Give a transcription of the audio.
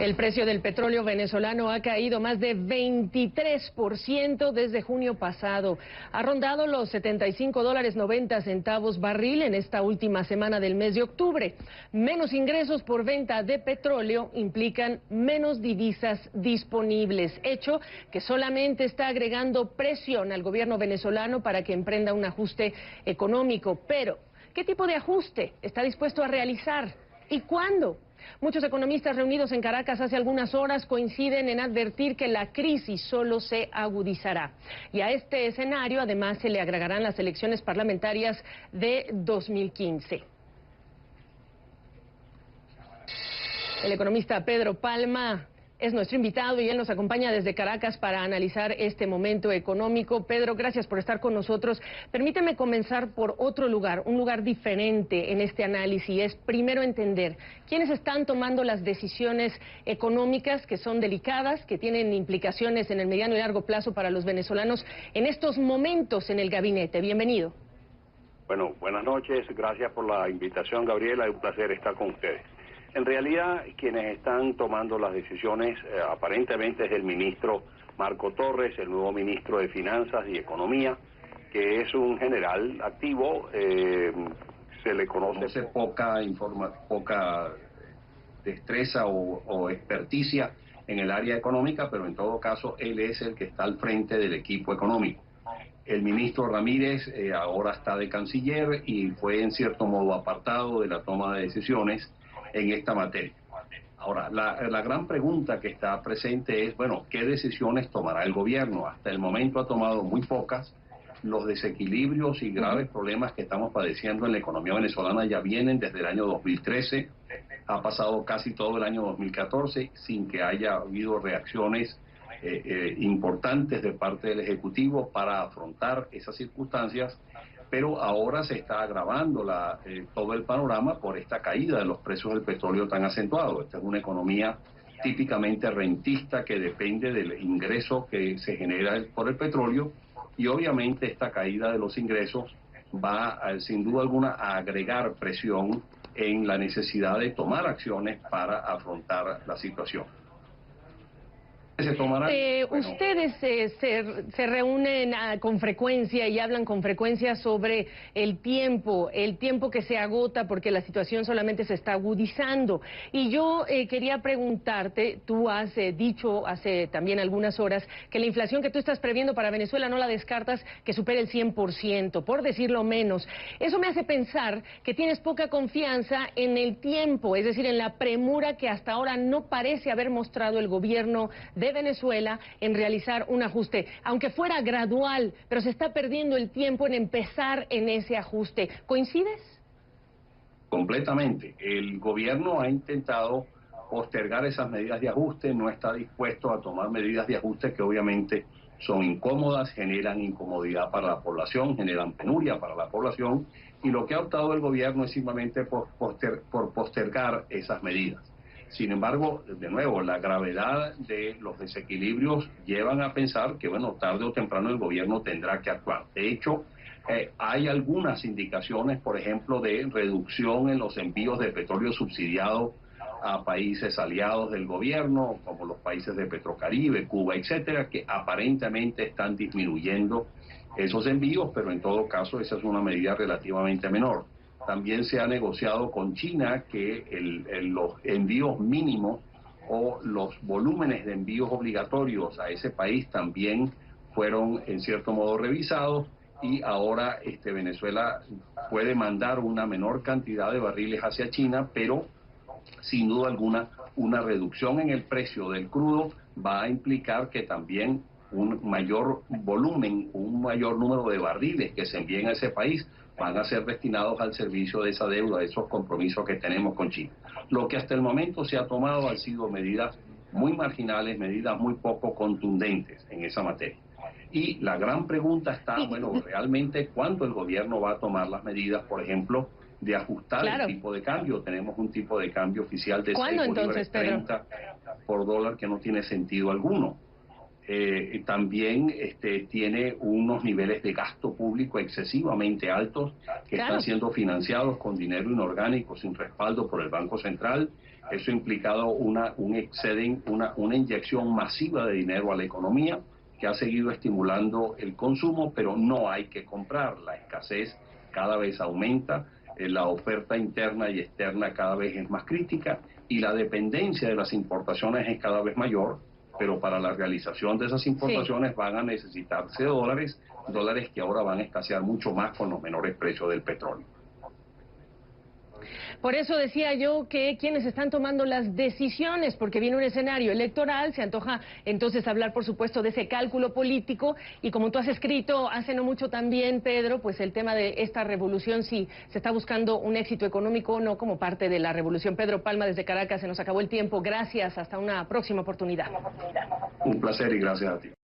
El precio del petróleo venezolano ha caído más de 23% desde junio pasado. Ha rondado los $75.90 barril en esta última semana del mes de octubre. Menos ingresos por venta de petróleo implican menos divisas disponibles, hecho que solamente está agregando presión al gobierno venezolano para que emprenda un ajuste económico. Pero, ¿qué tipo de ajuste está dispuesto a realizar? ¿Y cuándo? Muchos economistas reunidos en Caracas hace algunas horas coinciden en advertir que la crisis solo se agudizará. Y a este escenario además se le agregarán las elecciones parlamentarias de 2015. El economista Pedro Palma es nuestro invitado y él nos acompaña desde Caracas para analizar este momento económico. Pedro, gracias por estar con nosotros. Permíteme comenzar por otro lugar, un lugar diferente en este análisis. Es primero entender quiénes están tomando las decisiones económicas que son delicadas, que tienen implicaciones en el mediano y largo plazo para los venezolanos en estos momentos en el gabinete. Bienvenido. Bueno, buenas noches. Gracias por la invitación, Gabriela. Es un placer estar con ustedes. En realidad, quienes están tomando las decisiones aparentemente es el ministro Marco Torres, el nuevo ministro de Finanzas y Economía, que es un general activo, se le conoce poca destreza o experticia en el área económica, pero en todo caso él es el que está al frente del equipo económico. El ministro Ramírez ahora está de canciller y fue en cierto modo apartado de la toma de decisiones en esta materia. Ahora, la gran pregunta que está presente es, bueno, ¿qué decisiones tomará el gobierno? Hasta el momento ha tomado muy pocas. Los desequilibrios y graves problemas que estamos padeciendo en la economía venezolana ya vienen desde el año 2013. Ha pasado casi todo el año 2014 sin que haya habido reacciones importantes de parte del Ejecutivo para afrontar esas circunstancias, pero ahora se está agravando todo el panorama por esta caída de los precios del petróleo tan acentuado. Esta es una economía típicamente rentista que depende del ingreso que se genera por el petróleo, y obviamente esta caída de los ingresos va sin duda alguna a agregar presión en la necesidad de tomar acciones para afrontar la situación. Ustedes se reúnen con frecuencia y hablan con frecuencia sobre el tiempo que se agota porque la situación solamente se está agudizando. Y yo quería preguntarte, tú has dicho hace también algunas horas que la inflación que tú estás previendo para Venezuela no la descartas que supere el 100%, por decirlo menos. Eso me hace pensar que tienes poca confianza en el tiempo, es decir, en la premura que hasta ahora no parece haber mostrado el gobierno de Venezuela en realizar un ajuste, aunque fuera gradual, pero se está perdiendo el tiempo en empezar en ese ajuste. ¿Coincides? Completamente. El gobierno ha intentado postergar esas medidas de ajuste, no está dispuesto a tomar medidas de ajuste que obviamente son incómodas, generan incomodidad para la población, generan penuria para la población, y lo que ha optado el gobierno es simplemente por postergar esas medidas. Sin embargo, de nuevo, la gravedad de los desequilibrios llevan a pensar que, bueno, tarde o temprano el gobierno tendrá que actuar. De hecho, hay algunas indicaciones, por ejemplo, de reducción en los envíos de petróleo subsidiado a países aliados del gobierno, como los países de Petrocaribe, Cuba, etcétera, que aparentemente están disminuyendo esos envíos, pero en todo caso esa es una medida relativamente menor. También se ha negociado con China que los envíos mínimos o los volúmenes de envíos obligatorios a ese país también fueron en cierto modo revisados, y ahora Venezuela puede mandar una menor cantidad de barriles hacia China, pero sin duda alguna una reducción en el precio del crudo va a implicar que también un mayor volumen, un mayor número de barriles que se envíen a ese país van a ser destinados al servicio de esa deuda, de esos compromisos que tenemos con China. Lo que hasta el momento se ha tomado han sido medidas muy marginales, medidas muy poco contundentes en esa materia. Y la gran pregunta está, bueno, realmente ¿cuándo el gobierno va a tomar las medidas, por ejemplo, de ajustar el tipo de cambio? Tenemos un tipo de cambio oficial de 6 bolívares 30 por dólar que no tiene sentido alguno. También tiene unos niveles de gasto público excesivamente altos que están siendo financiados con dinero inorgánico sin respaldo por el Banco Central. Eso ha implicado una inyección masiva de dinero a la economía que ha seguido estimulando el consumo, pero no hay que comprar. La escasez cada vez aumenta, la oferta interna y externa cada vez es más crítica y la dependencia de las importaciones es cada vez mayor. Pero para la realización de esas importaciones van a necesitarse dólares que ahora van a escasear mucho más con los menores precios del petróleo. Por eso decía yo que quienes están tomando las decisiones, porque viene un escenario electoral, se antoja entonces hablar, por supuesto, de ese cálculo político, y como tú has escrito hace no mucho también, Pedro, pues el tema de esta revolución, si se está buscando un éxito económico o no como parte de la revolución. Pedro Palma, desde Caracas, se nos acabó el tiempo. Gracias, hasta una próxima oportunidad. Un placer y gracias a ti.